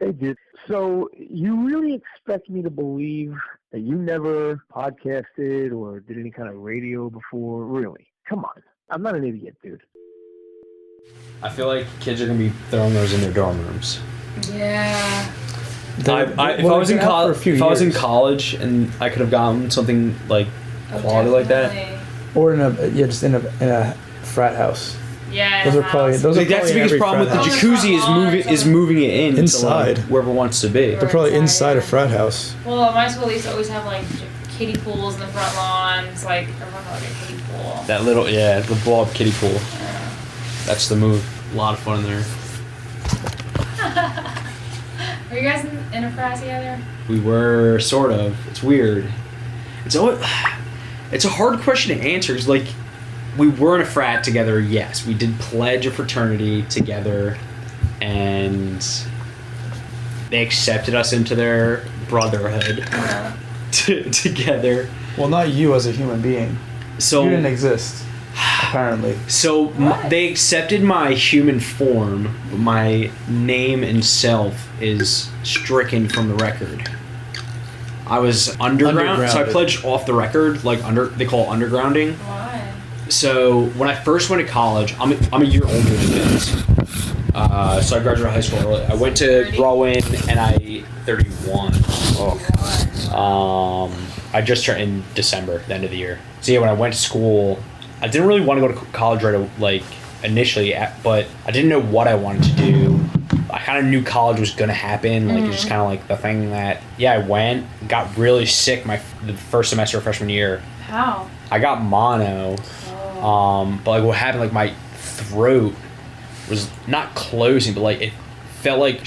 Hey, dude. So you really expect me to believe that you never podcasted or did any kind of radio before? Really? Come on. I'm not an idiot, dude. I feel like kids are going to be throwing those in their dorm rooms. Yeah. If I was in college and I could have gotten something like quality like that, or just in a frat house. Yeah, those are probably that's the biggest problem with the jacuzzi is moving it in inside to, like, wherever it wants to be. They're probably inside a frat house. Well, at my school they used to always have like kiddie pools in the front lawns, like everyone had like a kiddie pool. That little the blow up kiddie pool. Yeah. That's the move. A lot of fun in there. Are you guys in a frat together? We were sort of. It's weird. It's a hard question to answer. It's like, we were in a frat together, yes. We did pledge a fraternity together, and they accepted us into their brotherhood together. Well, not you as a human being. So you didn't exist, apparently. So they accepted my human form, but my name and self is stricken from the record. I was underground, so I pledged off the record, like they call it undergrounding. Why? So when I first went to college, I'm a year older than this. So I graduated high school early. I went to Rowan and I 31. I just turned in December, the end of the year. So yeah, when I went to school, I didn't really want to go to college initially, but I didn't know what I wanted to do. I kind of knew college was going to happen. Like, it's just kind of like the thing that, I went, got really sick the first semester of freshman year. How? I got mono. But like what happened, like my throat was not closing, but like it felt like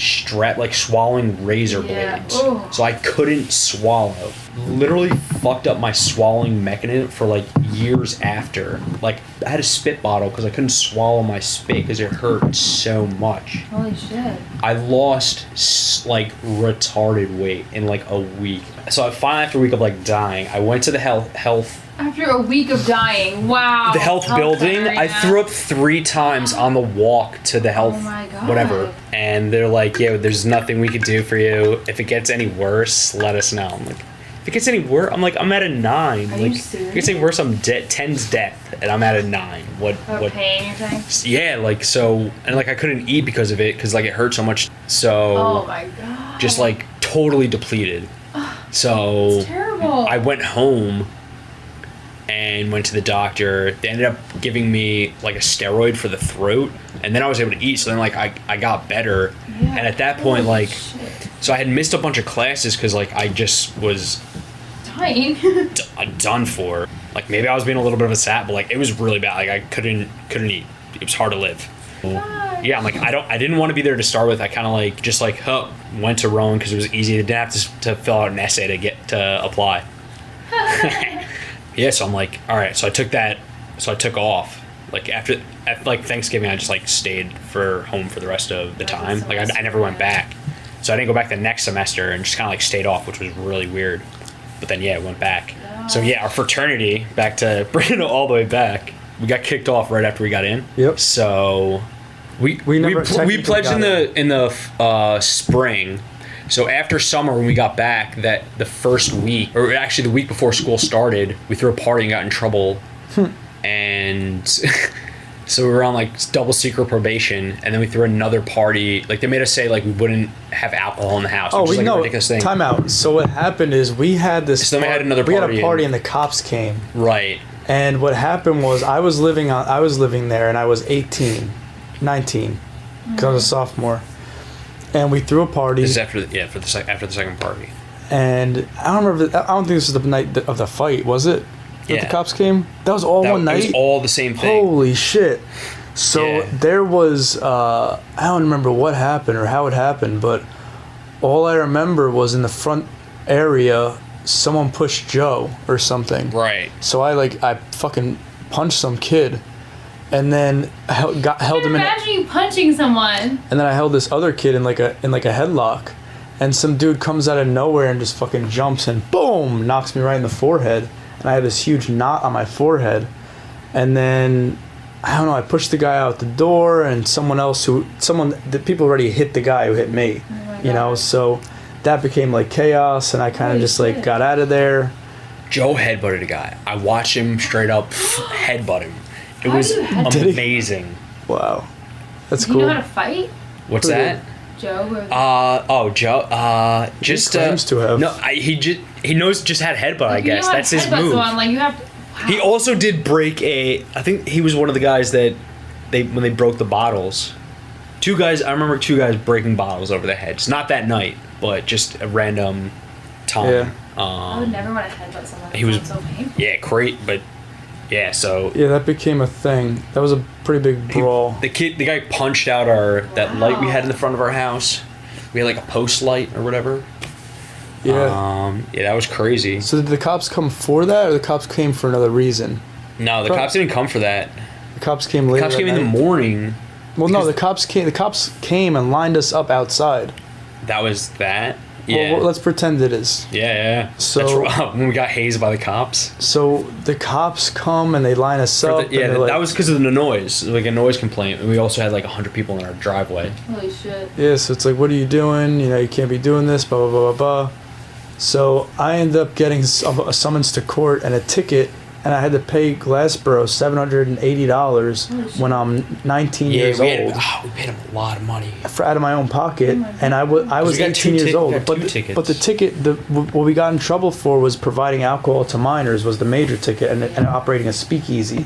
swallowing razor blades. Ooh. So I couldn't swallow. Literally fucked up my swallowing mechanism for like years after. Like I had a spit bottle because I couldn't swallow my spit because it hurt so much. Holy shit. I lost like retarded weight in like a week. So finally, after a week of like dying, I went to the health. After a week of dying, wow. The health building. center, I threw up 3 times on the walk to the health, whatever. And they're like, yeah, there's nothing we could do for you. If it gets any worse, let us know. I'm like, if it gets any worse, I'm at a 9. Are like, you serious? if it gets any worse, I'm 10's death, and I'm at a 9. What pain, you're saying? Yeah, like, so, and like I couldn't eat because of it, because like it hurt so much. So, oh my god. Just like totally depleted. So, that's terrible. I went home and went to the doctor. They ended up giving me like a steroid for the throat, and then I was able to eat. So then like I got better. Yeah. And at that point, like, shit. So I had missed a bunch of classes because like I just was dying. done for. Like maybe I was being a little bit of a sap, but like it was really bad. Like I couldn't eat. It was hard to live. Gosh. Yeah, I'm like I didn't want to be there to start with. I kind of like just like went to Rowan because it was easy. I didn't have to fill out an essay to apply. Yeah, so I'm like, all right. So I took off. Like after like Thanksgiving, I just like stayed home for the rest of the time. Like I never went back. So I didn't go back the next semester and just kind of like stayed off, which was really weird. But then I went back. Yeah. So yeah, our fraternity, back to bringing it all the way back, we got kicked off right after we got in. Yep. So we pledged in the spring. So after summer, when we got back, that the first week, or actually the week before school started, we threw a party and got in trouble. And so we were on like double secret probation, and then we threw another party. Like they made us say like we wouldn't have alcohol in the house. Oh, which we was, like, know. a ridiculous thing. Time out. So what happened is we had this. So then we had another party. We had a party and the cops came. Right. And what happened was I was living there and I was 18, 19, because I was a sophomore. And we threw a party. This is after the second party. And I don't remember. I don't think this was the night of the fight, was it? That the cops came. That was all one night. It was all the same thing. Holy shit! So there was. I don't remember what happened or how it happened, but all I remember was in the front area, someone pushed Joe or something. Right. So I fucking punched some kid. And then held him in. Imagine you punching someone. And then I held this other kid in like a headlock, and some dude comes out of nowhere and just fucking jumps and boom, knocks me right in the forehead, and I had this huge knot on my forehead. And then I don't know, I pushed the guy out the door, and the people already hit the guy who hit me. Oh my you know, so that became like chaos, and I kind of just like got out of there. Joe headbutted a guy. I watched him straight up headbutt him. It was amazing. Wow, that's cool. Do you know how to fight? What's that? Joe. Joe. Just he claims to have. No, he knows just how to headbutt. I guess that's his move. Like you have to, wow. He also did break a. I think he was one of the guys that when they broke the bottles. I remember two guys breaking bottles over their heads. Not that night, but just a random time. Yeah. I would never want to headbutt someone. He was so painful. Yeah, great, but yeah, so yeah, that became a thing. That was a pretty big brawl. The guy punched out that light we had in the front of our house. We had like a post light or whatever. Yeah. Yeah, that was crazy. So did the cops come for that, or the cops came for another reason? No, the cops didn't come for that. The cops came later. The cops came in the morning. Well, no, the cops came. The cops came and lined us up outside. That was that. Yeah. Well, let's pretend it is. Yeah. So that's when we got hazed by the cops. So the cops come and they line us up. That was because of the noise, like a noise complaint. And we also had like 100 people in our driveway. Holy shit. Yeah, so it's like, what are you doing? You know, you can't be doing this. Blah blah blah blah blah. So I ended up getting a summons to court and a ticket, and I had to pay Glassboro $780 when I'm 19 years old. We paid him a lot of money out of my own pocket, and I was 18 years old. But the ticket, what we got in trouble for was providing alcohol to minors was the major ticket, and operating a speakeasy.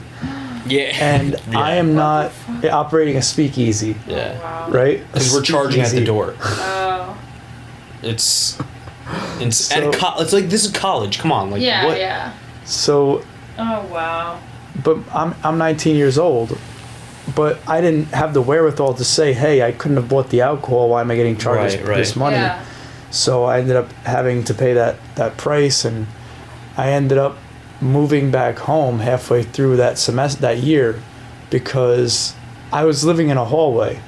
Yeah. And yeah. I am not operating a speakeasy. Yeah. Wow. Right? Because we're charging at the door. Oh. It's like this is college. Come on, like what? Yeah. So. Oh wow. But I'm 19 years old, but I didn't have the wherewithal to say, hey, I couldn't have bought the alcohol. Why am I getting charged this money? Yeah. So I ended up having to pay that price, and I ended up moving back home halfway through that year because I was living in a hallway.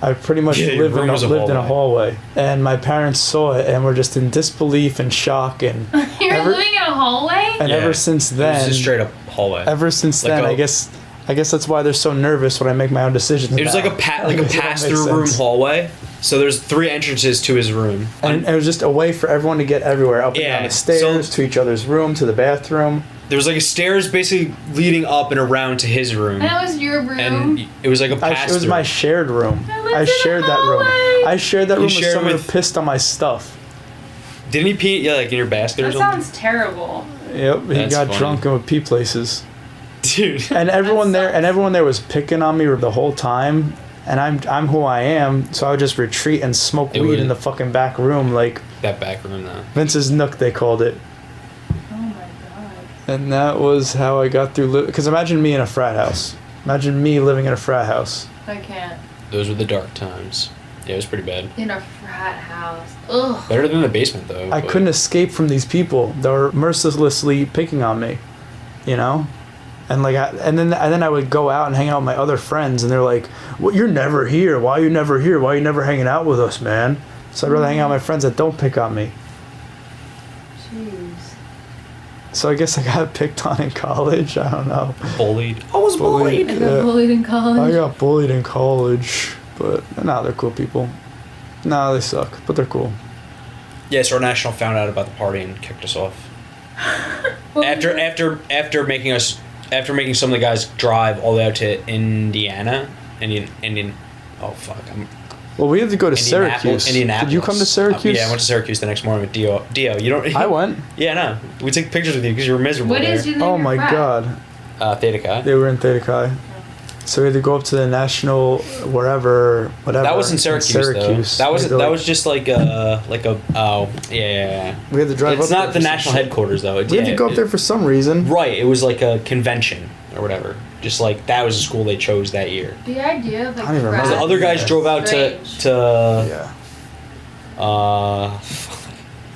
I pretty much lived in a hallway, and my parents saw it and were just in disbelief and shock. And You're living in a hallway? And ever since then, it was just straight up hallway. Ever since then, I guess that's why they're so nervous when I make my own decisions. It was like a pass-through room hallway. So there's 3 entrances to his room, and it was just a way for everyone to get everywhere, up and down the stairs, to each other's room, to the bathroom. There was like a stairs basically leading up and around to his room. And that was your room? And it was like a pass-through. It was my shared room. I shared that room. I shared that room with someone who pissed on my stuff. Didn't he pee in your basket or something? That sounds terrible. Yep, he got drunk and would pee places. Dude. And everyone there was picking on me the whole time. And I'm who I am, so I would just retreat and smoke weed in the fucking back room, like that back room though. Vince's Nook, they called it. Oh my god. And that was how I got through. Because imagine me in a frat house. Imagine me living in a frat house. I can't. Those were the dark times. Yeah, it was pretty bad. In a frat house. Ugh. Better than the basement though. I couldn't escape from these people. They were mercilessly picking on me, you know. And and then I would go out and hang out with my other friends, and they're like, "Well, you're never here. Why are you never here? Why are you never hanging out with us, man?" So I'd rather hang out with my friends that don't pick on me. Jeez. So I guess I got picked on in college. I don't know. Bullied. I was bullied. I got bullied in college. I got bullied in college, but they're cool people. Nah, they suck, but they're cool. Yeah, so our national found out about the party and kicked us off. After making some of the guys drive all the way out to Indiana. Oh fuck! Well, we had to go to Syracuse. Indianapolis. Did you come to Syracuse? Yeah, I went to Syracuse the next morning with Dio. You don't. I went. Yeah, no. We took pictures with you because you were miserable. What is your Oh my god. Theta Chi. They were in Theta Chi. So we had to go up to the national whatever. That was in Syracuse. Though. That was just like a yeah. We had to drive. It's not the national headquarters though. We had to go up there for some reason. Right. It was like a convention or whatever. Just like that was the school they chose that year. The idea of like the other guys drove out to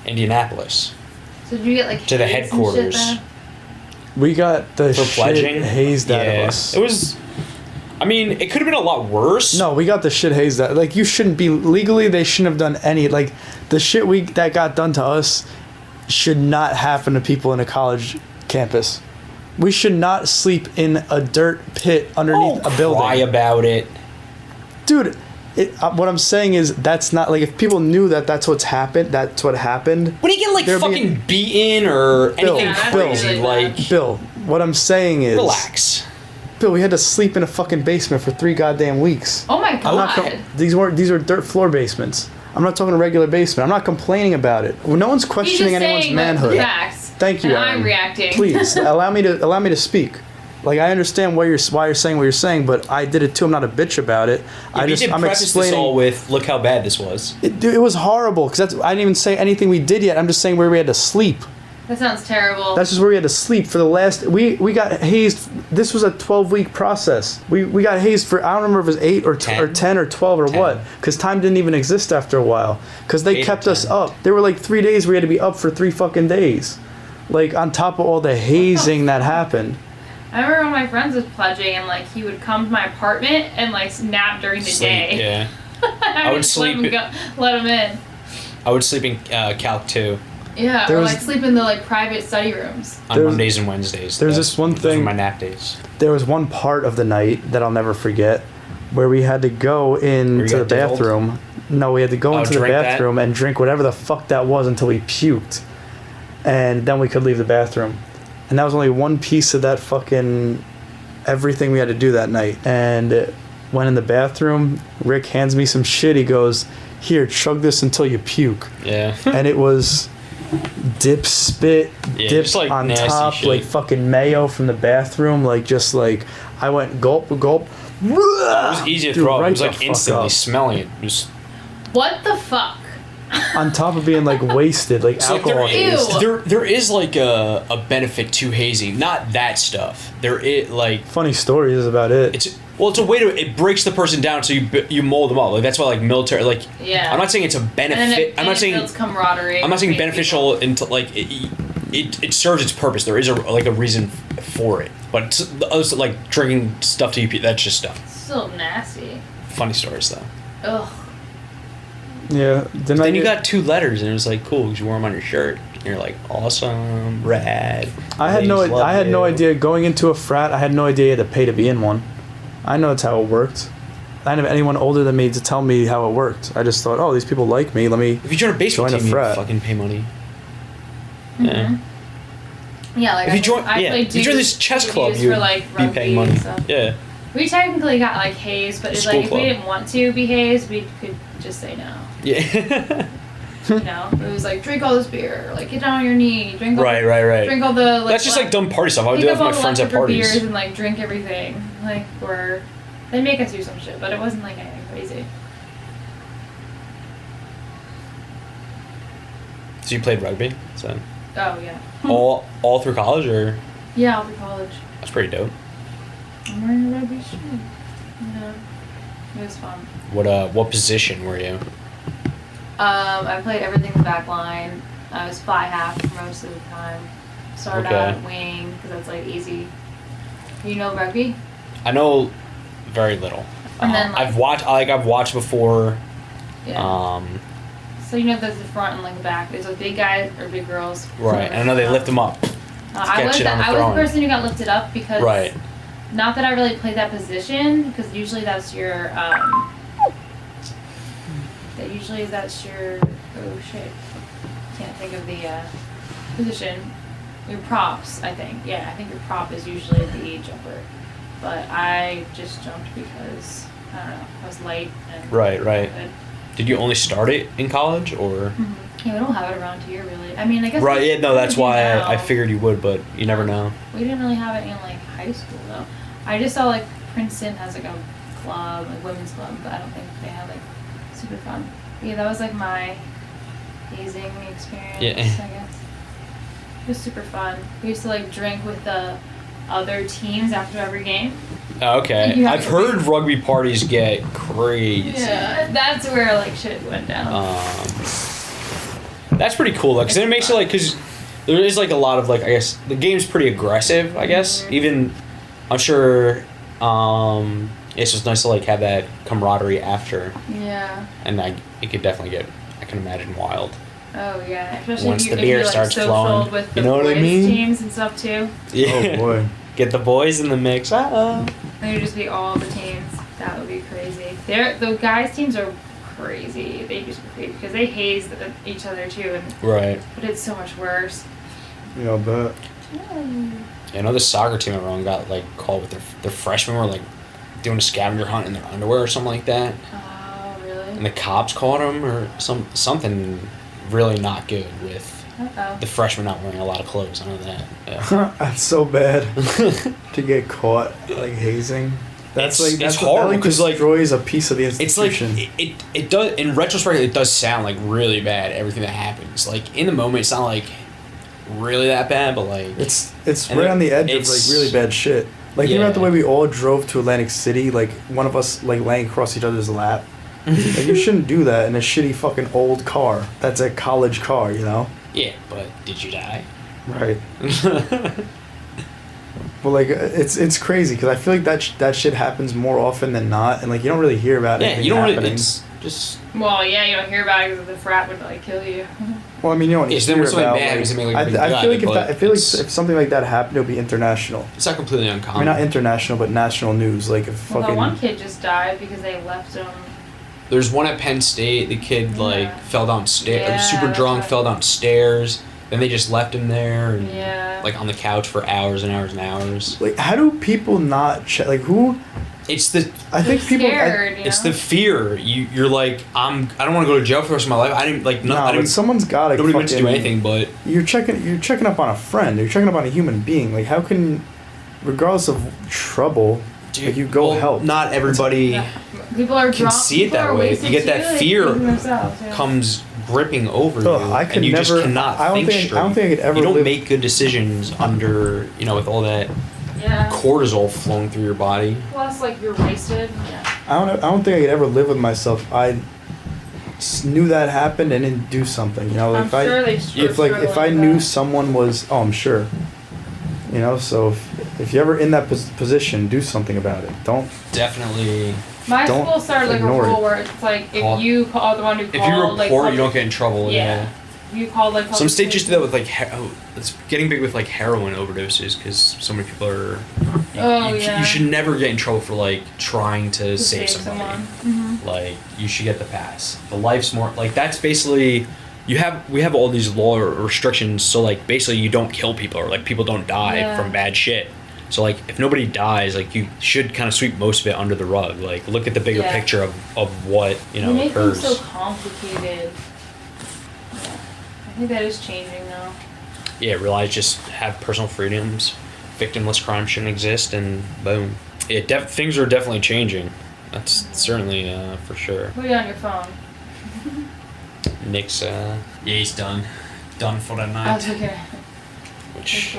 Indianapolis. So did you get like to the headquarters? We got the for pledging hazed out of us. It was. I mean, it could have been a lot worse. No, we got the shit hazed out. Like, you shouldn't be legally. They shouldn't have done any. Like, the shit that got done to us should not happen to people in a college campus. We should not sleep in a dirt pit underneath a building. Cry about it, dude. What I'm saying is that's not like if people knew that that's what happened. When you get like fucking beaten or anything crazy, like Bill, what I'm saying is relax. Bill, we had to sleep in a fucking basement for 3 goddamn weeks. Oh my god. These were dirt floor basements. I'm not talking a regular basement. I'm not complaining about it. No one's questioning anyone's manhood. Thank you, and Erin. I'm reacting. Please allow me to speak. Like I understand why you're saying what you're saying, but I did it too. I'm not a bitch about it. I'm explaining this all with look how bad this was. It was horrible because I didn't even say anything we did yet. I'm just saying where we had to sleep. That sounds terrible. That's just where we had to sleep for the last. We got hazed. This was a 12-week process. We got hazed for I don't remember if it was 8 or 10 or 12 or 10. What because time didn't even exist after a while because they kept us up. There were like 3 days we had to be up for 3 fucking days, like on top of all the hazing that happened. I remember when my friends was pledging and like he would come to my apartment and like nap during the day. Yeah. I would sleep. Let him in. I would sleep in Calc 2. Yeah, or like sleep in the like private study rooms. On Mondays and Wednesdays. There's this one thing. Those were my nap days. There was one part of the night that I'll never forget where we had to go into the bathroom. No, we had to go into the bathroom and drink whatever the fuck that was until we puked. And then we could leave the bathroom. And that was only one piece of that fucking everything we had to do that night. And went in the bathroom. Rick hands me some shit. He goes, "Here, chug this until you puke." Yeah. And it was dip spit, dip like on top, shit. Like fucking mayo from the bathroom. Like just like I went gulp, gulp. It was easy to throw up. It was like instantly smelling it. What the fuck? On top of being like wasted, like so alcohol hazed. There is like a benefit to hazing, not that stuff. There is like funny stories is about it. It's a way to it breaks the person down so you mold them up. Like that's why like military like I'm not saying it's a benefit. I'm not saying builds camaraderie. I'm not saying beneficial into like it serves its purpose. There is a reason for it, but also like drinking stuff to you that's just stuff. It's still nasty. Funny stories though. Ugh. Yeah. Then you got 2 letters, and it was like cool because you wore them on your shirt. And you're like awesome, rad. I had no idea going into a frat. I had no idea you had to pay to be in one. I know that's how it worked. I didn't have anyone older than me to tell me how it worked. I just thought, oh, these people like me. Let me. If you join a baseball team, you fucking pay money. Mm-hmm. Yeah. Yeah, like if you join this chess club, you'd be paying money. Yeah. We technically got like hazed, but it's like if we didn't want to be hazed, we could just say no. Yeah. You know, it was like drink all this beer, like get down on your knee, drink all right. Drink all the. Like, that's just like dumb party stuff. I would do that with my friends at parties. Beers and like drink everything, like they make us do some shit, but it wasn't like anything crazy. So you played rugby? So. Oh yeah. all through college or? Yeah, all through college. That's pretty dope. I'm wearing a rugby shirt. Yeah. It was fun. What position were you? I played everything in the back line. I was fly half most of the time. Started out wing because that's like easy. You know rugby? I know very little. And then I've watched before. Yeah. So you know there's the front and like the back. There's like big guys or big girls. Right. And I know they lift them up. I was the person who got lifted up because. Right. Not that I really played that position, because usually that's your, oh shit, can't think of the, position. Your props, I think. Yeah, I think your prop is usually the jumper. But I just jumped because, I don't know, I was light and... Right. Did you only start it in college, or...? Mm-hmm. Yeah, we don't have it around here, really. I mean, I guess... Right, yeah, no, that's why I figured you would, but you never know. We didn't really have it in, like, high school, though. I just saw like Princeton has like a club, like women's club, but I don't think they have like super fun. But yeah, that was like my hazing experience, I guess. It was super fun. We used to like drink with the other teams after every game. Okay. I've heard rugby parties get crazy. Yeah, that's where like shit went down. That's pretty cool though, because it makes it like, because there is like a lot of like, I guess the game's pretty aggressive, I guess. Mm-hmm. Even I'm sure it's just nice to like have that camaraderie after. Yeah. And it could definitely get, I can imagine, wild. Oh yeah, especially once if the beer like, starts flowing. With you the know what I boys mean? Teams and stuff too. Yeah. Oh boy. Get the boys in the mix. And you just be all the teams. That would be crazy. The guys' teams are crazy. They just crazy because they haze each other too. And, right. But it's so much worse. Yeah, I bet. Yeah, I know the soccer team everyone got like called with their freshmen were like doing a scavenger hunt in their underwear or something like that. Oh, really? And the cops caught them or something really not good with the freshmen not wearing a lot of clothes. I know that. Yeah. That's so bad to get caught like hazing. That's it's horrible because like destroys a piece of the institution. It's like it does in retrospect. It does sound like really bad. Everything that happens, like in the moment, it's not like really that bad, but like it's right on the edge of like really bad shit. Like think about the way we all drove to Atlantic City, like one of us like laying across each other's lap. Like you shouldn't do that in a shitty fucking old car. That's a college car, you know? Yeah, but did you die? Right. But like it's crazy because I feel like that shit happens more often than not, and like you don't really hear about it. Yeah, you don't really. It's just. Well, yeah, you don't hear about it because the frat would like kill you. Well, I mean, you don't hear about. I feel like if something like that happened, it would be international. It's not completely uncommon. I mean, not international, but national news. Like if well, fucking. The one kid just died because they left him. There's one at Penn State. The kid like fell downstairs, super drunk, fell downstairs. Then they just left him there, and, like on the couch for hours and hours and hours. Like, how do people not check? Like, who? It's the. I think people. Scared, it's the fear. You're like I don't want to go to jail for the rest of my life. I didn't like. I didn't. Someone's got to. Nobody meant to do anything, but you're checking up on a friend. You're checking up on a human being. Like, how can, regardless of trouble, dude, like you go help? Not everybody. People are can see it that way. You get that fear comes gripping over you, and you just cannot think straight. I don't think I could ever. You don't make good decisions under, with all that cortisol flowing through your body. Plus, like you're wasted. Yeah. I don't think I could ever live with myself. I knew that happened and didn't do something. I'm sure if I knew someone was, I'm sure. So if you're ever in that position, do something about it. Don't definitely. My school started like a rule where it's like if you call the one who called, if you report, like, you don't get in trouble. Yeah. You called like. Some states just do that with like. It's getting big with like heroin overdoses because so many people are. You should never get in trouble for like trying to save somebody. Mm-hmm. Like you should get the pass. The life's more like that's basically. We have all these law restrictions, so like basically you don't kill people or like people don't die from bad shit. So like if nobody dies, like you should kind of sweep most of it under the rug. Like look at the bigger picture of what You make occurs. things so complicated. Yeah. I think that is changing though. Yeah, realize just have personal freedoms, victimless crime shouldn't exist, and boom. Things are definitely changing. That's certainly for sure. Put it on your phone. Nick's he's done for the night. That's okay. Which.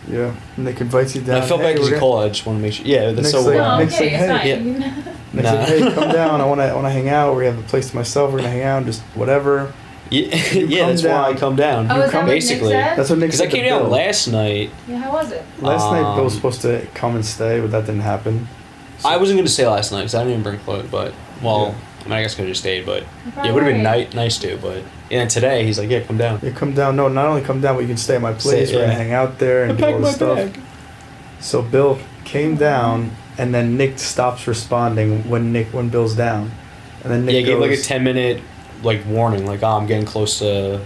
Yeah, Nick invites you down. I felt bad because you called. I just want to make sure. Yeah, that's Nick's so like, Nick's like, hey, Nick's like, hey, come down. I want to hang out. We have a place to myself. We're gonna hang out. Just whatever. Yeah, that's why I come down. Oh, is that basically. What Nick said? That's what Nick said. Because I came down last night. Yeah, how was it? Last night Bill was supposed to come and stay, but that didn't happen. So. I wasn't gonna stay last night because I didn't even bring clothes. But I mean, I guess I could have just stayed. But it would have been nice to. But today he's like, yeah, come down. Yeah, come down. No, not only come down, but you can stay at my place. We're gonna hang out there and do all this stuff. Bag. So Bill came down, and then Nick stops responding when Bill's down, and then Nick gave like a 10-minute like warning, like I'm getting close to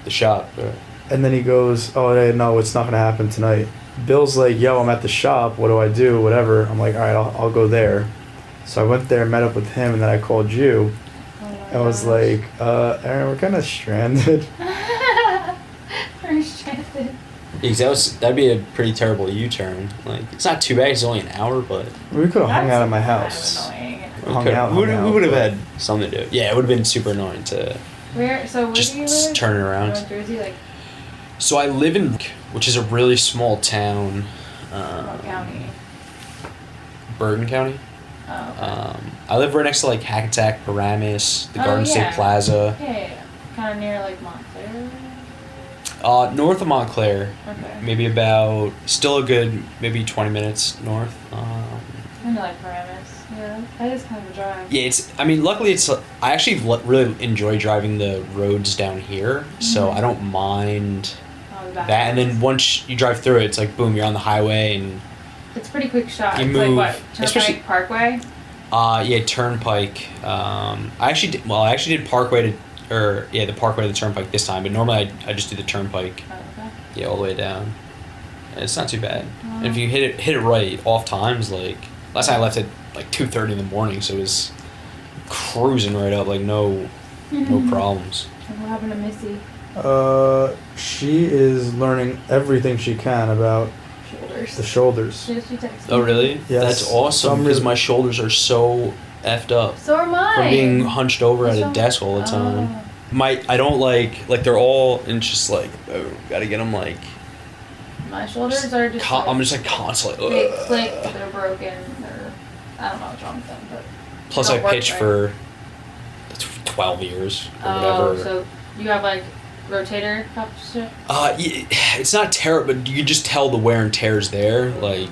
the shop. And then he goes, oh no, it's not gonna happen tonight. Bill's like, yo, I'm at the shop. What do I do? Whatever. I'm like, all right, I'll go there. So I went there, met up with him, and then I called you. I was like, Erin, we're kind of stranded. We're stranded. Because that'd be a pretty terrible U-turn. Like it's not too bad. It's only an hour, but we could have hung out at my house. We would have had something to do. Yeah, it would have been super annoying to. Where do you live? Just turn it around. North Jersey, like. So I live in, which is a really small town. What county? Bergen County. Oh. Okay. I live right next to like Hackensack, Paramus, the Garden State Plaza. Yeah. Kind of near like Montclair. North of Montclair. Okay. Maybe about still a good maybe 20 minutes north. Kind of like Paramus. Yeah, that is kind of a drive. Yeah, luckily I actually really enjoy driving the roads down here, so I don't mind that. And then once you drive through it, it's like boom, you're on the highway and it's a pretty quick shot. You it's move, like what? Turnpike Parkway? Yeah, Turnpike. I actually did Parkway the Parkway to the Turnpike this time, but normally I just do the Turnpike. Oh, okay. Yeah, all the way down. And it's not too bad. And if you hit it right, off times, like last night I left at like 2:30 in the morning, so it was cruising right up, like no problems. And what happened to Missy? She is learning everything she can about the shoulders. She texted me. Oh really? Yes. That's awesome because my shoulders are so effed up. So are mine. From being hunched over at a desk all the time. I don't like they're all, and it's just like, oh, gotta get them like. My shoulders are just. I'm just like constantly. They click, they're broken, I don't know what's wrong with them, but. Plus, I pitched for 12 years or whatever. So you have like rotator cuff shit? It's not terrible, but you can just tell the wear and tear is there. Like,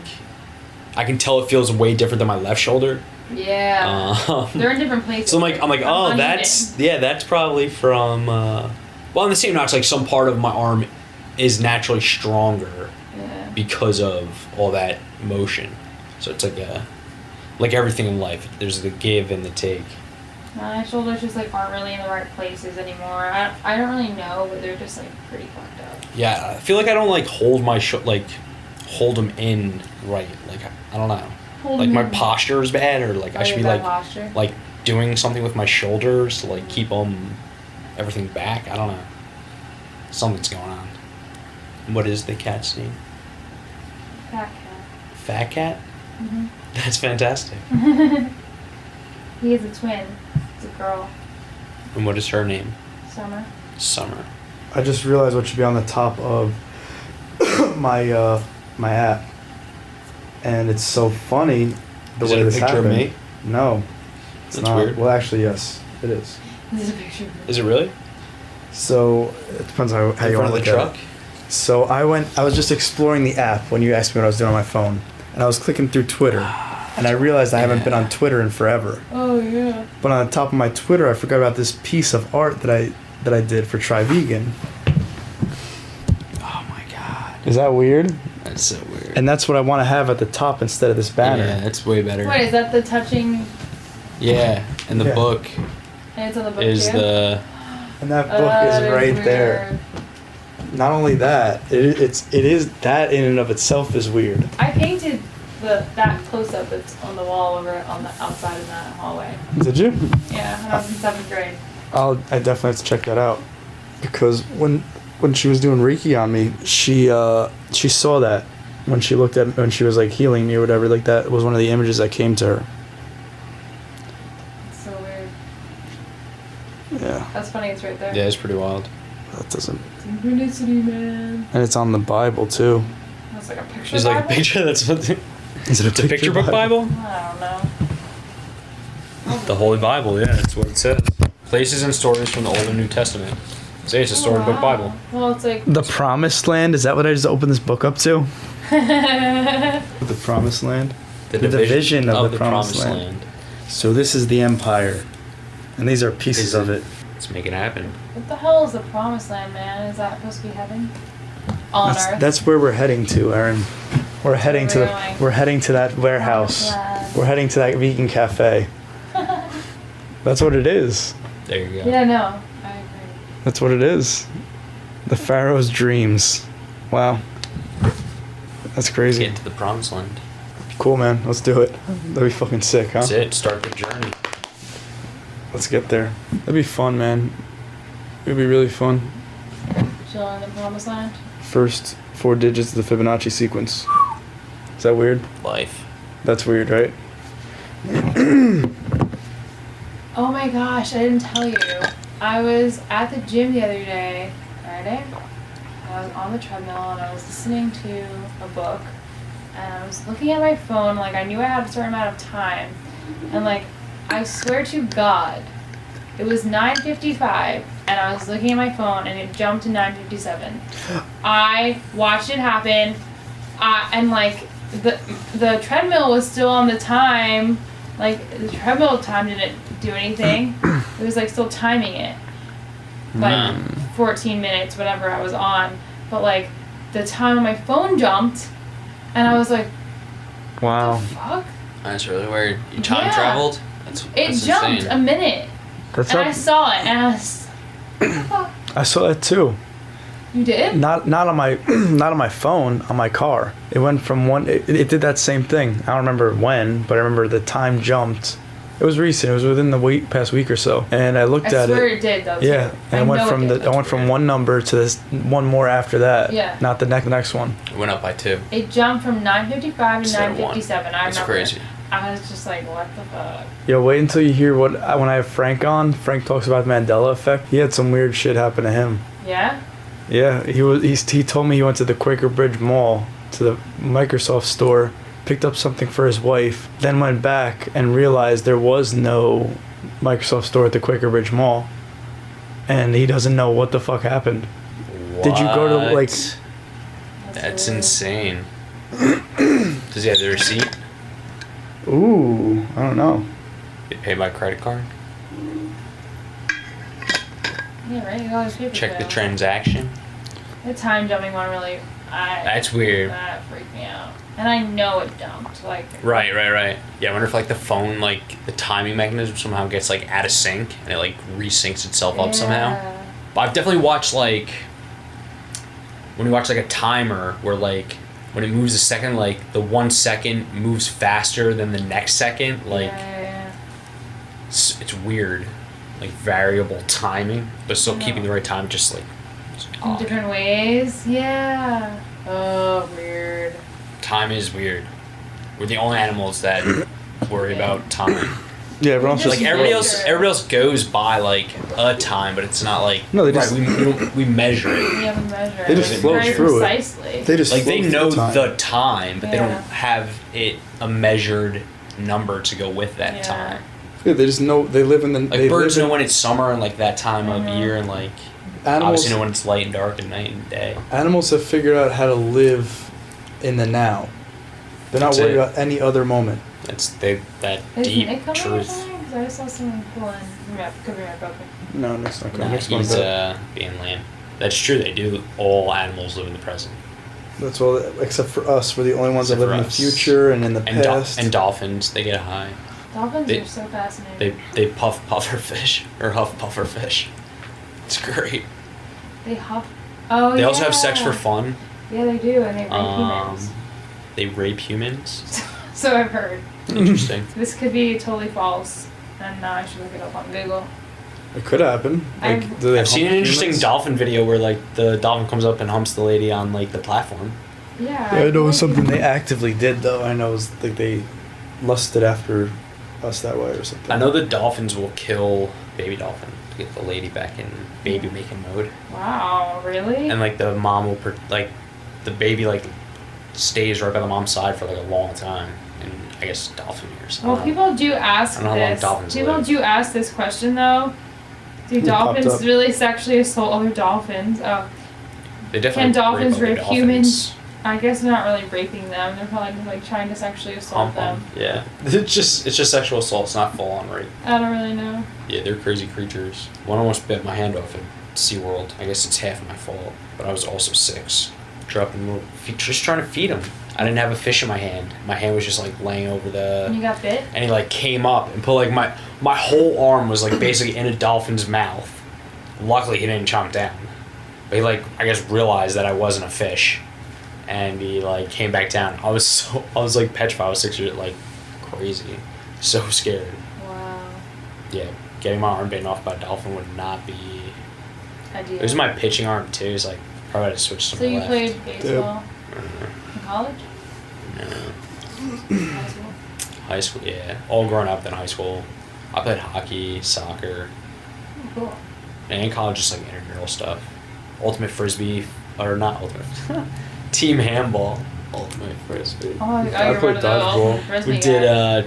I can tell it feels way different than my left shoulder. Yeah. They're in different places. So I'm like, oh, that's probably from. Well, on the same note, it's like some part of my arm is naturally stronger because of all that motion. So it's like everything in life. There's the give and the take. My shoulders just like aren't really in the right places anymore. I don't really know, but they're just like pretty fucked up. Yeah, I feel like I don't like hold them in right. Like I don't know. Like my posture is bad, or like I should be like posture? Like doing something with my shoulders to like keep everything back. I don't know. Something's going on. What is the cat's name? Fat cat. Fat cat? Mm-hmm. That's fantastic. He is a twin. It's a girl. And what is her name? Summer. I just realized what should be on the top of my my app, and it's so funny the Is way it a this picture happened. of me? No, it's That's not. weird. Well, actually, yes, it is. This is a picture of me. Is it really? So it depends how In you front want of to the look truck? at it. So I was just exploring the app when you asked me what I was doing on my phone, and I was clicking through Twitter, and I realized I haven't been on Twitter in forever. Oh yeah. But on the top of my Twitter, I forgot about this piece of art that I did for Try Vegan. Oh my god. Is that weird? That's so weird. And that's what I want to have at the top instead of this banner. Yeah, that's way better. What is that? The touching. Yeah, and the Yeah. book And it's on the book is too? And that book is right there. Not only that, it is that in and of itself is weird. I painted that close up that's on the wall over on the outside of that hallway. Did you? Yeah, when I was in 7th grade. I definitely have to check that out, because when she was doing Reiki on me, she saw that when she was like healing me or whatever. Like that was one of the images that came to her. It's so weird. Yeah. That's funny. It's right there. Yeah, it's pretty wild. That doesn't. Synchronicity, man. And it's on the Bible too. That's like a picture. There's like a Bible? picture that's something. Is it a picture book Bible? I don't know. The Holy Bible, yeah, that's what it says. Places and stories from the Old and New Testament. Say it's a storybook Bible. Well, it's like The Promised Land. Is that what I just opened this book up to? The Promised Land. The division of the Promised Land. So this is the Empire, and these are pieces of it. Let's make it happen. What the hell is the Promised Land, man? Is that supposed to be heaven? On Earth. That's where we're heading to, Erin. We're heading to going? we're heading to that warehouse. Promised We're heading to that vegan cafe. That's what it is. There you go. Yeah, no, I agree. That's what it is. The Pharaoh's dreams. Wow. That's crazy. Get to the Promised Land. Cool, man. Let's do it. That'd be fucking sick, huh? That's it. Start the journey. Let's get there. That'd be fun, man. It'd be really fun. Chill in the Promised Land. First 4 digits of the Fibonacci sequence. Is that weird? Life. That's weird, right? Oh my gosh, I didn't tell you. I was at the gym the other day, Friday. I was on the treadmill and I was listening to a book. And I was looking at my phone, like I knew I had a certain amount of time. And like, I swear to God, it was 9:55 and I was looking at my phone and it jumped to 9:57. I watched it happen, and like the treadmill was still on the time. Like the treadmill time didn't do anything. It was like still timing it, like 14 minutes, whatever I was on. But like the time on my phone jumped, and I was like, Wow. "What the fuck?" That's really weird. You time traveled? That's jumped insane. a minute. That's and up. I saw it, and I was, what the fuck? I saw that too. You did? Not on my not on my phone, on my car. It went from one. It did that same thing. I don't remember when, but I remember the time jumped. It was recent. It was within the past week or so. And I looked at it. I swear it did though. Yeah, and I went from one number to this one more after that. Yeah. Not the next one. It went up by 2. It jumped from 9:55 to Instead of 9:57. I That's remember. crazy. I was just like, what the fuck? Yo, wait until you hear when I have Frank on. Frank talks about the Mandela effect. He had some weird shit happen to him. Yeah. Yeah, he told me he went to the Quaker Bridge Mall, to the Microsoft store, picked up something for his wife, then went back and realized there was no Microsoft store at the Quaker Bridge Mall. And he doesn't know what the fuck happened. What? Did you go to, like... That's weird. insane. Does he have the receipt? Ooh, I don't know. Get paid by credit card? Yeah, right. You always paper Check the trail. transaction? The time jumping one really. That's weird. That freaked me out. And I know it jumped. Like. Right. Yeah, I wonder if like the phone, like the timing mechanism somehow gets like out of sync and it like resyncs itself up somehow. Yeah. But I've definitely watched like when you watch like a timer where like when it moves a second, like the 1 second moves faster than the next second. Like Yeah. it's weird, like variable timing, but still keeping the right time. Just like it's In odd. different ways. Yeah. Oh, weird. Time is weird. We're the only animals that worry about time. Yeah, everyone's Just Like everybody else goes by like a time, but it's not like No, they just- we measure it. We have a measure. They just flow very through it. precisely. They just Like they float know through time. the time, but they Yeah. don't have it a measured number to go with that Yeah. time. Yeah, they just know. They live in the. Like they birds live know when it's summer and like that time of Mhm. year, and like Animals. obviously know when it's light and dark and night and day. Animals have figured out how to live in the now. They're not That's worried it. about any other moment. That's that Isn't deep it coming or truth. something? 'Cause I saw someone pulling. Could be my broken. No, Nick's not Nah, coming. Nick's going he's to bed. being lame. That's true. They do. All animals live in the present. That's all. Except for us, we're the only ones that Except live in for the us. future and in the And past. and dolphins, they get high. Dolphins They- are so fascinating. They puff puffer fish or huff puffer fish. It's great. They huff. Oh, They yeah. also have sex for fun. Yeah, they do, and they rape humans. They rape humans. So I've heard. Interesting. This could be totally false, and I should look it up on Google. It could happen. Like, I've- do they I've seen an hump interesting humans? dolphin video where like the dolphin comes up and humps the lady on like the platform. Yeah. Yeah, I know it was like- something they actively did though. I know it was like they lusted after us that way or something. I know the dolphins will kill baby dolphin to get the lady back in baby making mode, Wow, really? and like the mom will like the baby like stays right by the mom's side for like a long time, and I guess dolphin years. Well, people do ask I don't know how long this. dolphins People live. do ask this question though. Do Who popped dolphins up? really sexually assault other dolphins? They definitely Can dolphins other rape dolphins. humans? I guess they're not really raping them. They're probably just, like trying to sexually assault Hump them. 'em. Yeah, it's just sexual assault. It's not full on rape. I don't really know. Yeah, they're crazy creatures. One almost bit my hand off at SeaWorld. I guess it's half my fault, but I was also 6. Dropping, just trying to feed him. I didn't have a fish in my hand. My hand was just like laying over And you the. got bit? And he like came up and put like my whole arm was like basically in a dolphin's mouth. Luckily, he didn't chomp down, but he like I guess realized that I wasn't a fish, and he like came back down. I was like petrified. I was 6 years like crazy, so scared. Wow. Yeah, getting my arm bitten off by a dolphin would not be. Idea. It was my pitching arm too. It's like probably had to switch to So my you left. played baseball in college? No. High school? High school, yeah. All growing up in high school, I played hockey, soccer, Oh, cool. and in college just like intramural stuff. Ultimate frisbee, or not ultimate. Team handball. Ultimate frisbee. Oh, I I you're one played of the dodgeball. ultimate frisbee We guys.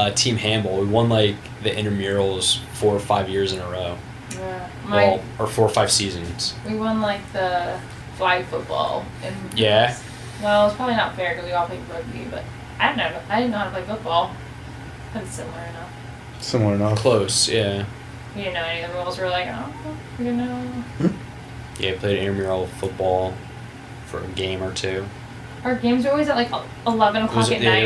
did team handball. We won like the intramurals 4 or 5 years in a row. Yeah. Well, or 4 or 5 seasons. We won like the flag football. Yeah? Well, it's probably not fair because we all played rugby, but I didn't know how to play football. But it's similar enough. Similar enough. Close, yeah. We didn't know any of the rules. We were like, oh, we didn't know. Yeah, I played intramural football for a game or two. Our games are always at like 11 o'clock at night.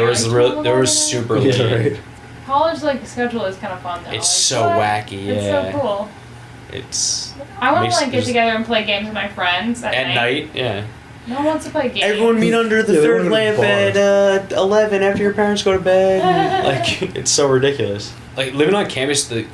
There was super late. Yeah, right. College like schedule is kind of fun though. It's like, so wacky, yeah. It's so cool. I want to like get together and play games with my friends at night. Yeah. No one wants to play games. Everyone meet under the third lamp at 11 after your parents go to bed. Like, it's so ridiculous. Like, living on campus, the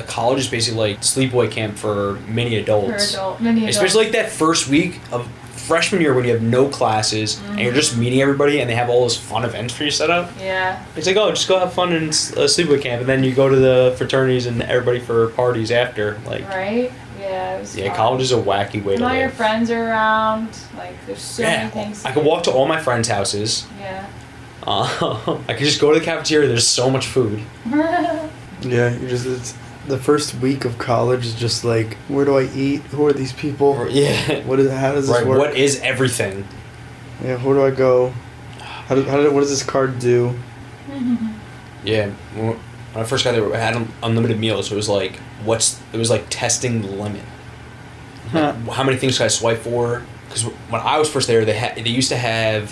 college is basically like sleepaway camp for many adults. Especially like that first week of freshman year when you have no classes and you're just meeting everybody and they have all those fun events for you set up. Yeah. It's like, oh, just go have fun in sleepaway camp, and then you go to the fraternities and everybody for parties after. Like, right? Yeah, it was fun. College is a wacky way to live. All your friends are around. Like, there's so many things. I could walk to all my friends' houses. Yeah. I could just go to the cafeteria. There's so much food. Yeah, it's the first week of college is just like, where do I eat? Who are these people? Yeah. How does this work? What is everything? Yeah, where do I go? What does this card do? Yeah, when I first got there, I had unlimited meals. So it was like, testing the limit. Like, how many things could I swipe for? Because when I was first there, they used to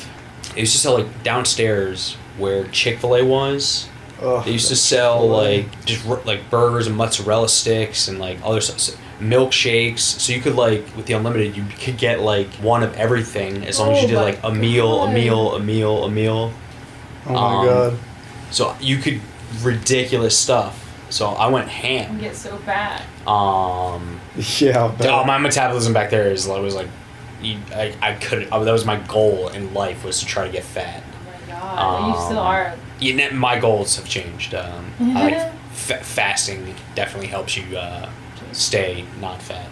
sell like downstairs where Chick-fil-A was. They used to sell like just like burgers and mozzarella sticks and like other stuff, milkshakes. So you could like with the unlimited, you could get like one of everything as long as you did like a meal. Oh my god! So you could ridiculous stuff. So I went ham. You get so fat. Yeah. My metabolism back there was like, that was my goal in life, was to try to get fat. Oh my god! You still are. Yeah, my goals have changed. I like fasting definitely helps you stay not fat.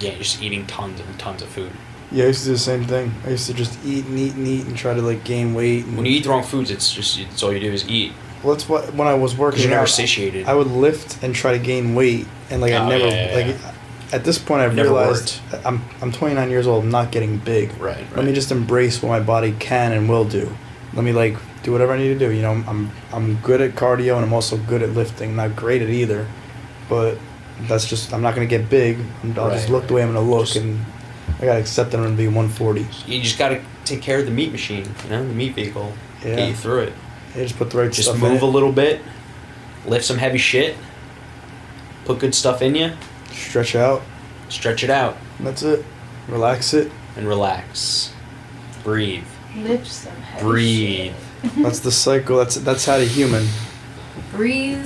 You're just eating tons and tons of food. Yeah, I used to do the same thing. I used to just eat and try to like gain weight. When you eat the wrong foods, it's all you do is eat. Well, that's what when I was working. You're never satiated. I would lift and try to gain weight, and like I never like. At this point, I've realized I'm 29 years old. I'm not getting big. Right. Let me just embrace what my body can and will do. Let me like do whatever I need to do. You know, I'm good at cardio and I'm also good at lifting. Not great at either, but that's just I'm not gonna get big. I'll just look the way I'm gonna look, and I gotta accept that I'm gonna be 140. You just gotta take care of the meat machine. You know, the meat vehicle. Yeah. Get you through it. Yeah, just put the right stuff in. Just move a little bit, lift some heavy shit, put good stuff in you. Stretch out. Stretch it out. That's it. Relax it. And relax. Breathe. Lift some heavy Breathe. shit. That's the cycle. That's how to human. Breathe.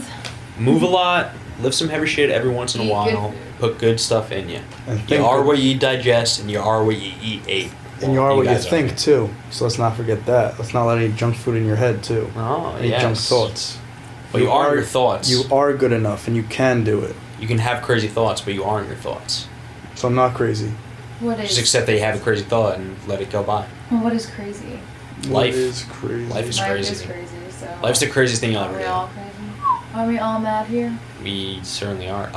Move a lot. Lift some heavy shit every once in a while. Put good stuff in you. You are what you digest, and you are what you eat. And you are what you think too. So let's not forget that. Let's not let any junk food in your head too. Any junk thoughts. But you are your thoughts. You are good enough, and you can do it. You can have crazy thoughts, but you aren't your thoughts. So I'm not crazy. What is? Just accept that you have a crazy thought and let it go by. What is crazy? Life is crazy. Life is crazy. So Life's the craziest thing you'll ever do. Are we all crazy? Are we all mad here? We certainly are.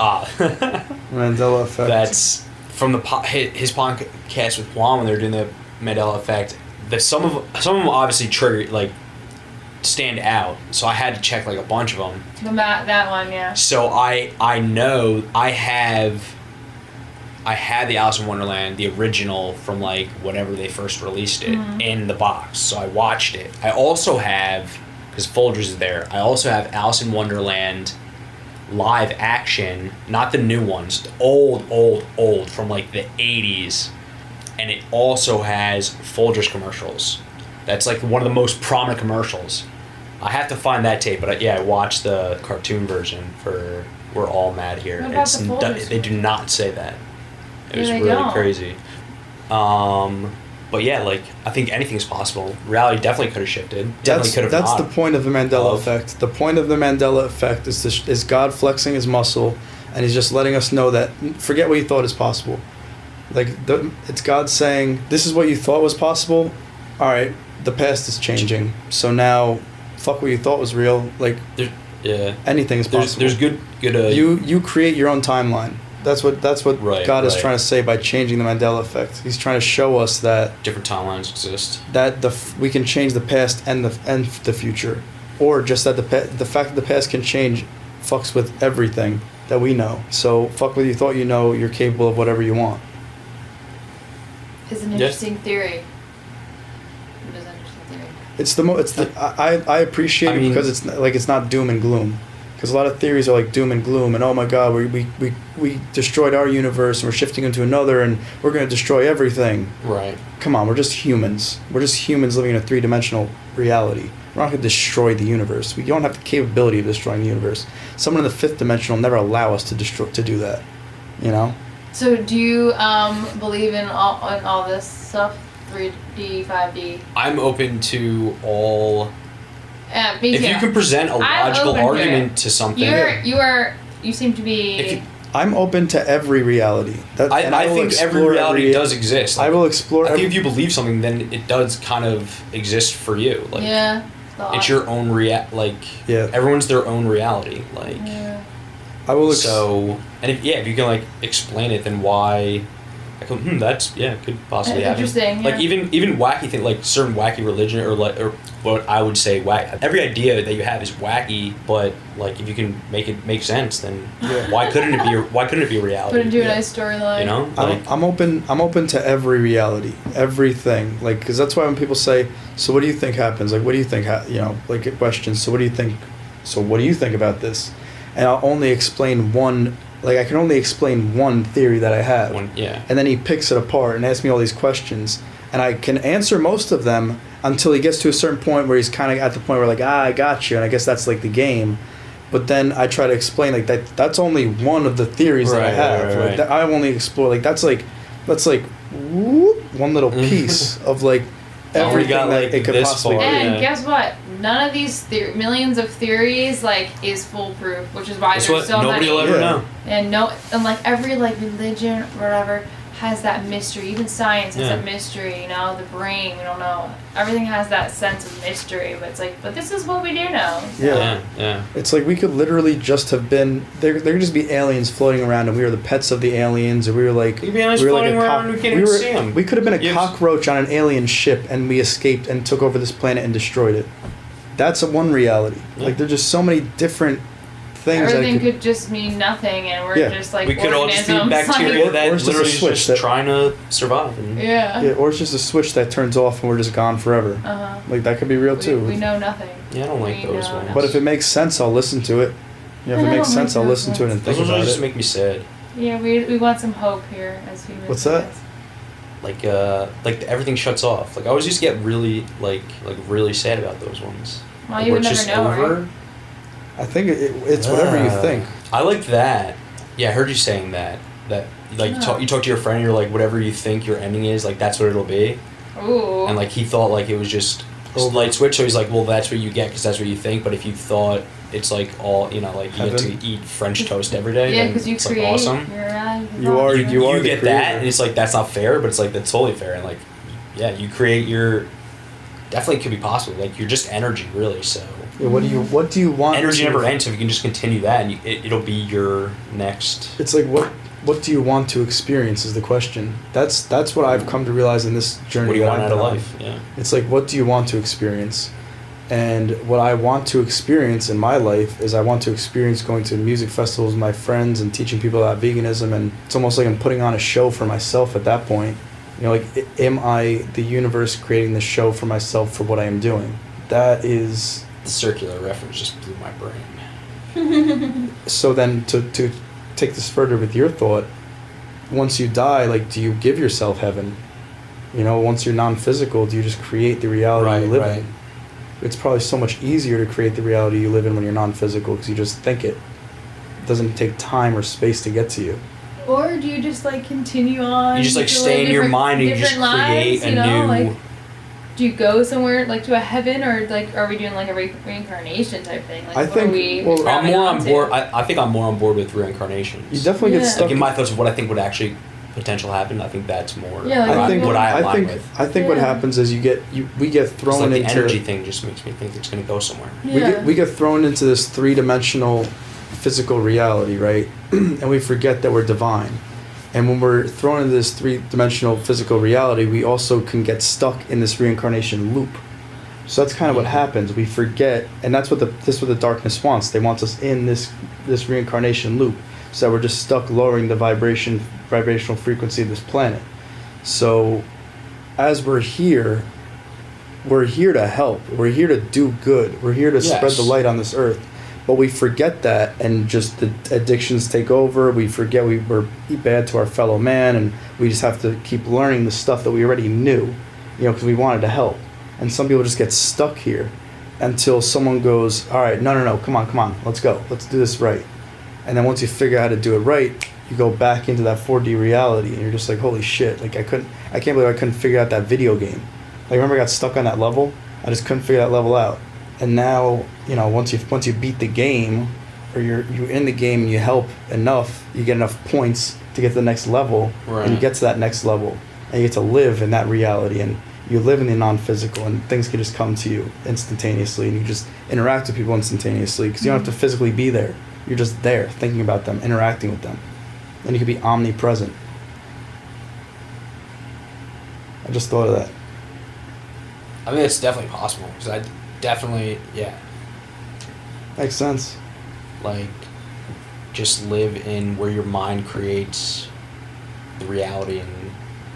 Mandela effect. That's from his podcast with Juan when they're doing the Mandela effect. Some of them obviously trigger stand out. So I had to check like a bunch of them. That one, yeah. So I know I had the Alice in Wonderland, the original from like whenever they first released it, in the box. So I watched it. I also have, because Folgers is there, I also have Alice in Wonderland live action, not the new ones, the old from like the 80s. And it also has Folgers commercials. That's like one of the most prominent commercials. I have to find that tape, but I watched the cartoon version for We're All Mad Here. What about the Folgers? They do not say that. It was they really don't. crazy. But yeah, like I think anything's possible. Reality definitely could have shifted. Definitely could have That's not. the point of the Mandela effect. The point of the Mandela effect is God flexing his muscle, and he's just letting us know that forget what you thought is possible. Like it's God saying, this is what you thought was possible. All right, the past is changing. So now, fuck what you thought was real. Like anything is possible. There's good. You create your own timeline. That's what God is trying to say by changing the Mandela effect. He's trying to show us that different timelines exist. That we can change the past and the future, or just that the fact that the past can change fucks with everything that we know. So fuck what you thought you know. You're capable of whatever you want. It's an interesting theory. Who doesn't understand theory? I appreciate it because it's not doom and gloom. Because a lot of theories are like doom and gloom, and oh my God, we destroyed our universe, and we're shifting into another, and we're going to destroy everything. Right. Come on, we're just humans. We're just humans living in a three-dimensional reality. We're not going to destroy the universe. We don't have the capability of destroying the universe. Someone in the fifth dimension will never allow us to do that. You know. So do you believe in all this stuff? 3D, 5D. I'm open to all. If you can present a logical argument to something, you seem to be. I'm open to every reality. I think every reality does exist. I will explore. I think if you believe something, then it does kind of exist for you. Like, yeah. It's your own everyone's their own reality. Like. Yeah. I will. And if you can like explain it, then why? That's could possibly happen. Interesting. Like even wacky thing, like certain wacky religion or what I would say every idea that you have is wacky, but like if you can make it make sense, then why couldn't it be a reality? Put it into a nice storyline. You know, I'm open to every reality, everything. Like, because that's why when people say, "So what do you think happens?" Like, what do you think? Like a question. So what do you think? So what do you think about this? And I'll only explain one. Like, I can only explain one theory that I have. And then he picks it apart and asks me all these questions. And I can answer most of them until he gets to a certain point where he's kind of at the point where, like, I got you. And I guess that's, like, the game. But then I try to explain, like, that's only one of the theories that I have. Right. Like, I only explore, like, that's like one little piece of, like, everything that it could possibly be. And guess what? None of these millions of theories is foolproof, which is why there's so nobody many. will ever know. And every religion or whatever has that mystery. Even science has that mystery. The brain, we don't know. Everything has that sense of mystery, but it's but this is what we do know. So. Yeah. It's like we could literally just have been there could just be aliens floating around, and we were the pets of the aliens, or we were like around, we can't even see them. We could have been a cockroach on an alien ship, and we escaped and took over this planet and destroyed it. That's one reality. Like, there's just so many different things. Everything could just mean nothing, and we're just we could all just be bacteria that literally is just trying to survive. Or it's just a switch that turns off and we're just gone forever. Like, that could be real too. We know nothing. Yeah, I don't like those ones. But if it makes sense, I'll listen to it. If it makes sense, I'll listen to it and think about it. Those just make me sad. Yeah, we want some hope here as humans. What's that? Like everything shuts off. Like, I always used to get really really sad about those ones. Well, you would never know, right? I think it's whatever you think. I like that. Yeah, I heard you saying that. You talk to your friend, and you're like, whatever you think your ending is, like, that's what it'll be. Ooh. And like he thought like it was just a light switch, so he's like, well, that's what you get because that's what you think. But if you thought it's like all you get to eat French toast every day, because you create. Like awesome. You get that, and it's like that's not fair, but it's like that's totally fair, and like you create your. Definitely could be possible. Like, you're just energy, really. So. Yeah, what do you want? Energy never ends. So if you can just continue that, and it'll be your next. It's like what do you want to experience is the question. That's what I've come to realize in this journey. What do you want out of life? Yeah. It's like, what do you want to experience? And what I want to experience in my life is I want to experience going to music festivals with my friends and teaching people about veganism, and it's almost like I'm putting on a show for myself at that point. Am I the universe creating the show for myself for what I am doing? That is... The circular reference just blew my brain. So then to take this further with your thought, once you die, do you give yourself heaven? Once you're non-physical, do you just create the reality you live in? It's probably so much easier to create the reality you live in when you're non-physical because you just think it. It doesn't take time or space to get to you. Or do you just continue on? You just stay in your mind and you just create a new. Do you go somewhere to a heaven, or are we doing a reincarnation type thing? I think. I'm more on board. I think I'm more on board with reincarnations. You definitely get stuck. In my thoughts of what I think would actually potential happen. I think that's more. I think what I align with. I think what happens is we get thrown into the energy thing. Just makes me think it's going to go somewhere. Yeah. We get thrown into this three-dimensional physical reality, right? And we forget that we're divine. And when we're thrown into this three-dimensional physical reality, we also can get stuck in this reincarnation loop. So that's kind of what happens. We forget, and that's what the darkness wants. They want us in this reincarnation loop, so that we're just stuck lowering the vibrational frequency of this planet. So as we're here, we're here to help. We're here to do good. We're here to spread the light on this earth. But we forget that, and just the addictions take over. We forget we're bad to our fellow man, and we just have to keep learning the stuff that we already knew, because we wanted to help. And some people just get stuck here until someone goes, all right, no, come on, let's go. Let's do this right. And then once you figure out how to do it right, you go back into that 4D reality, and you're just like, holy shit, like I can't believe I couldn't figure out that video game. Like, remember I got stuck on that level? I just couldn't figure that level out. And now, once you beat the game, or you're in the game and you help enough, you get enough points to get to the next level, and you get to that next level, and you get to live in that reality, and you live in the non-physical, and things can just come to you instantaneously, and you just interact with people instantaneously, because you don't have to physically be there. You're just there, thinking about them, interacting with them, and you can be omnipresent. I just thought of that. I mean, it's definitely possible, because I definitely, Makes sense. Like, just live in where your mind creates the reality, and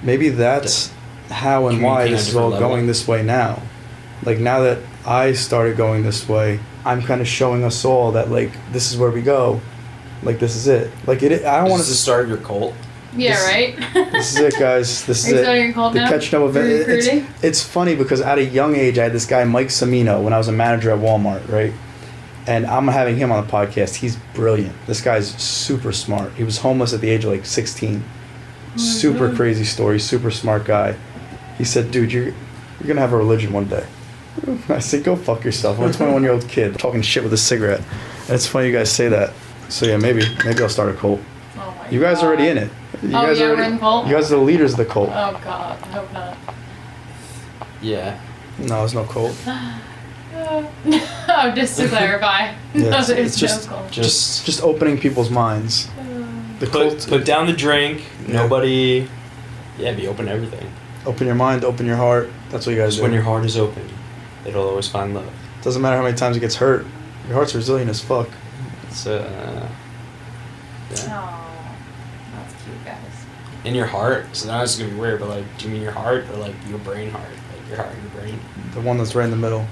maybe that's how and why this is all going this way now. Like, now that I started going this way, I'm kind of showing us all that, like, this is where we go. Like, this is it. Like, I don't want to... Is this the start of your cult? Yeah, right? This is it, guys. This is it. Are you starting your cult now? The catching up event. It's funny because at a young age, I had this guy, Mike Samino, when I was a manager at Walmart, right? And I'm having him on the podcast. He's brilliant. This guy's super smart. He was homeless at the age of, like, 16. Super crazy story. Super smart guy. He said, dude, you're going to have a religion one day. I said, go fuck yourself. I'm a 21-year-old kid talking shit with a cigarette. And it's funny you guys say that. So yeah, maybe I'll start a cult. Oh my you guys God. are already in it. We're in the cult? You guys are the leaders of the cult. Oh God, I hope not. Yeah. No, there's no cult. Oh, just to clarify. Yeah, There's it's no cult. just opening people's minds. The cult. Put down the drink. Yeah. Nobody. Yeah, be open to everything. Open your mind, open your heart. That's what you guys Just do. when your heart is open, it'll always find love. Doesn't matter how many times it gets hurt. Your heart's resilient as fuck. It's Oh, that's cute, guys. in your heart. So now it's gonna be weird, but like, do you mean your heart or like your brain heart? Like your heart and your brain. The one that's right in the middle.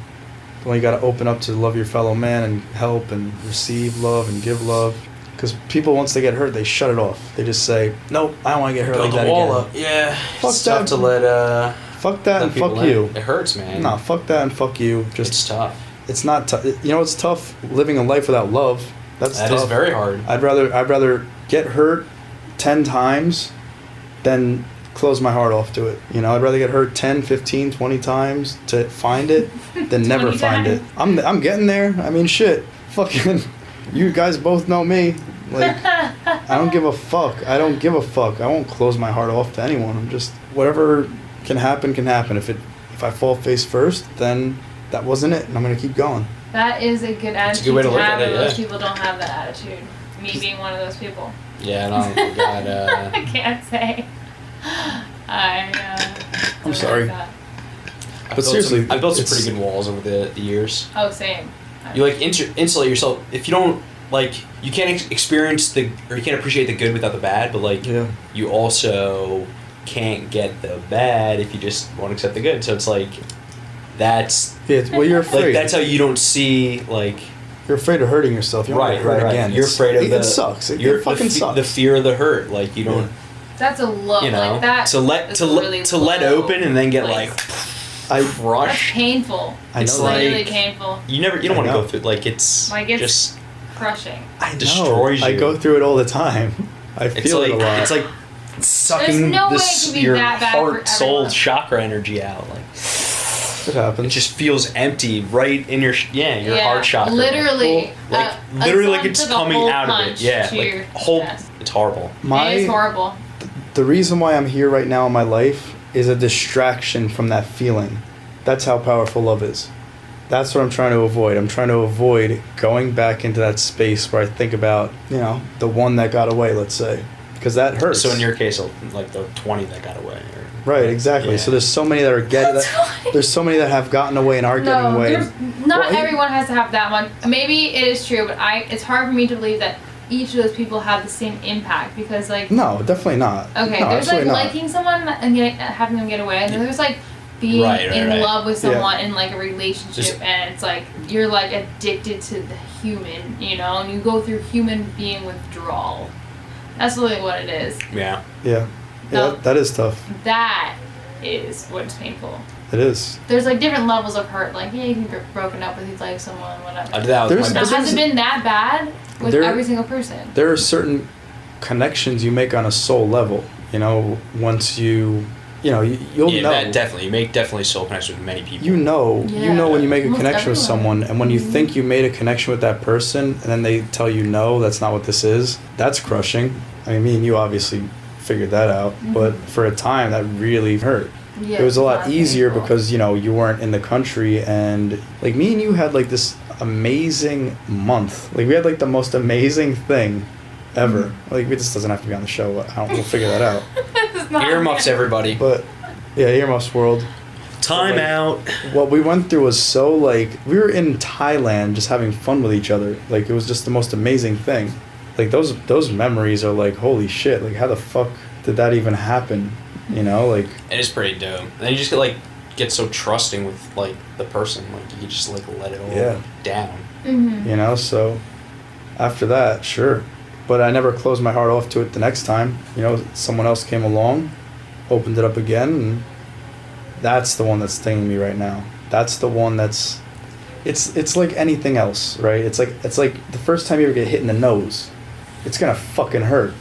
The one you got to open up to love your fellow man and help and receive love and give love. Because people, once they get hurt, they shut it off. They just say, nope, I don't want to get hurt like that again. Up. Yeah. Fuck It's that. tough to let Fuck that and fuck you. It hurts, man. Nah, fuck that and fuck you. Just It's tough. It's not tough. You know, it's tough living a life without love. That That tough. is very hard. I'd rather get hurt 10 times than close my heart off to it. You know, I'd rather get hurt 10, 15, 20 times to find it than never find it. I'm getting there. I mean, shit. Fucking, you guys both know me. Like, I don't give a fuck. I don't give a fuck. I won't close my heart off to anyone. I'm just, whatever can happen, can happen. If I fall face first, then that wasn't it, and I'm gonna keep going. That is a good attitude good way to look have, at it, and most yeah. people don't have that attitude. Me being one of those people. Yeah, no, God, I can't say. I'm don't sorry. like that. But seriously, I built some it's- pretty good walls over the years. Oh, same. You like insulate yourself. If you don't like, you can't experience you can't appreciate the good without the bad. But like, Yeah. you also can't get the bad if you just won't accept the good. So it's like, that's Yeah, well, you're afraid. like that's how you don't see like. You're afraid of hurting yourself. You don't want to hurt again. You're afraid of it sucks. It fucking sucks. The fear of the hurt. Like you don't. That's a low. You know. Like that. to let is to really let low open and then get place. like That's rush. painful. I It's know like- Really painful. You don't want to I know. go through like it's Like it's just crushing. I know. destroys I you. go through it all the time. I it's feel like it a lot. it's like sucking no way it this can be your that bad for heart soul everyone. chakra energy out. Like It happens. it just feels empty right in your your heart chakra. Literally. like literally like someone it's took a coming whole out of it. punch Yeah, to like your whole. chest. It's horrible. It is horrible. The reason why I'm here right now in my life is a distraction from that feeling. That's how powerful love is. That's what I'm trying to avoid. I'm trying to avoid going back into that space where I think about, the one that got away, let's say. Because that hurts. So in your case, like the 20 that got away. Right, exactly. Yeah. So there's so many that are there's so many that have gotten away and are getting No, away. not Well, everyone has to have that one. Maybe it is true, but it's hard for me to believe that each of those people have the same impact because like. No, definitely not. Okay, No, there's like absolutely not. liking someone and having them get away, and then there's like being in love with someone in like a relationship, and it's like you're like addicted to the human, you know, and you go through human being withdrawal. That's really what it is. Yeah. That is tough. That is what's painful. It is. There's like different levels of hurt. Like you can get broken up with like someone, whatever. It hasn't been that bad with every single person. There are certain connections you make on a soul level. You know, once you'll know. That definitely. You make definitely soul connections with many people. You know when you make a connection with someone, and when you think you made a connection with that person, and then they tell you no, that's not what this is. That's crushing. I mean, me and you obviously figured that out, but for a time that really hurt. Yeah, it was a lot easier because, you know, you weren't in the country, and like me and you had like this amazing month. Like we had like the most amazing thing ever. Like this doesn't have to be on the show. We'll figure that out. Earmuffs, everybody. But yeah, earmuffs world. Time out. What we went through was so like we were in Thailand just having fun with each other. Like it was just the most amazing thing. Like those memories are like holy shit. Like how the fuck did that even happen? You know, like it is pretty dope. And then you just get so trusting with like the person, like you just like let it all down. Mm-hmm. You know, so after that, sure, but I never closed my heart off to it the next time. You know, someone else came along, opened it up again, and that's the one that's stinging me right now. That's the one that's it's like anything else, right? It's like the first time you ever get hit in the nose, it's gonna fucking hurt.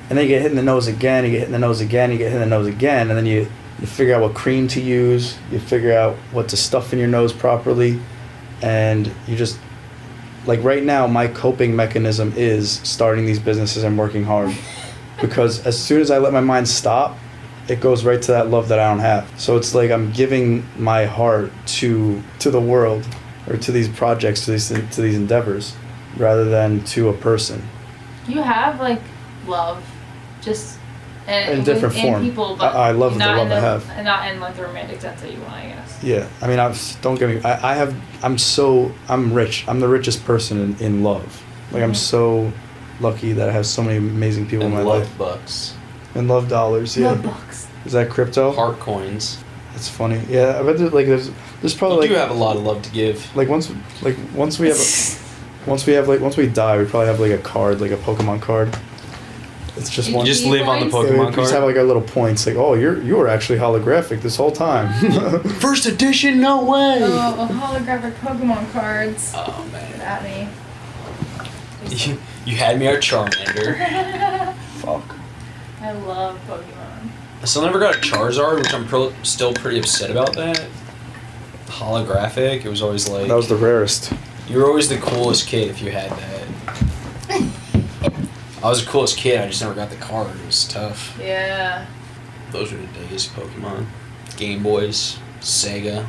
And then you get hit in the nose again, you get hit in the nose again, you get hit in the nose again, and then you figure out what cream to use, you figure out what to stuff in your nose properly, and you just, like right now, my coping mechanism is starting these businesses and working hard. Because as soon as I let my mind stop, it goes right to that love that I don't have. So it's like I'm giving my heart to the world, or to these projects, to these endeavors, rather than to a person. You have like love. Just in different form. People, but I love the love I have. And not in like the romantic sense that you want, I guess. Yeah, I mean, don't get me. I'm rich. I'm the richest person in love. Like I'm so lucky that I have so many amazing people in my life. And love bucks. And love dollars. Yeah. Love bucks. Is that crypto? Heart coins. That's funny. Yeah, I bet there's probably you do have a lot of love to give. Like once we die, we probably have like a card, like a Pokemon card. It's just one. You just live on the Pokemon card. We just have like our little points, like, oh, you were actually holographic this whole time. First edition, no way. Oh, holographic Pokemon cards. Oh man. Get at me. You had me at Charmander. Fuck. I love Pokemon. I still never got a Charizard, which I'm still pretty upset about that. Holographic, it was always like... That was the rarest. You were always the coolest kid if you had that. I was the coolest kid, I just never got the card. It was tough. Yeah. Those were the days, Pokemon. Game Boys, Sega.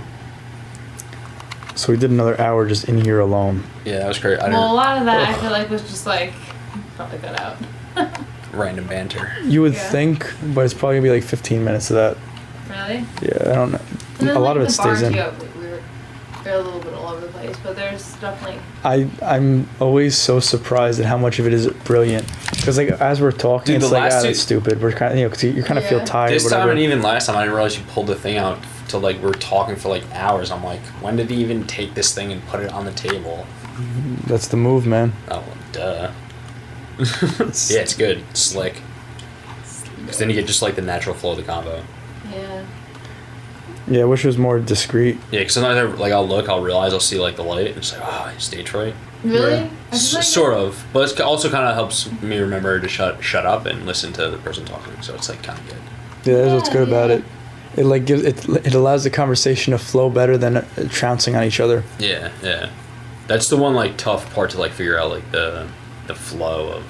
So we did another hour just in here alone. Yeah, that was great. A lot of that I feel like was just like, probably cut out. Random banter. You would think, but it's probably going to be like 15 minutes of that. Really? Yeah, I don't know. And then, a lot of it stays in. We're a little bit all over the place, but there's definitely... I'm always so surprised at how much of it is brilliant. Because like as we're talking, dude, it's like, that's stupid. We're kind of, because you kind of feel tired. This or whatever. time and even last time, I didn't realize you pulled the thing out till like we're talking for like hours. I'm like, when did he even take this thing and put it on the table? That's the move, man. Oh, duh. Yeah, it's good. It's slick. Because then you get just like the natural flow of the combo. Yeah. Yeah, I wish it was more discreet. Yeah, because sometimes I'll realize I'll see like the light and it's like, oh, stage fright. Really? Yeah. Sort of, but it also kind of helps me remember to shut up and listen to the person talking. So it's like kind of good. Yeah, that's what's good about it. It like gives it allows the conversation to flow better than trouncing on each other. Yeah, yeah. That's the one like tough part to like figure out like the flow of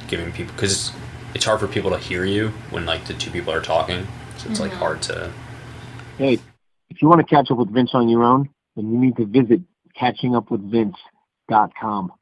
giving people, because it's hard for people to hear you when like the two people are talking. So it's like hard to. Hey, if you want to catch up with Vince on your own, then you need to visit catchingupwithvince.com.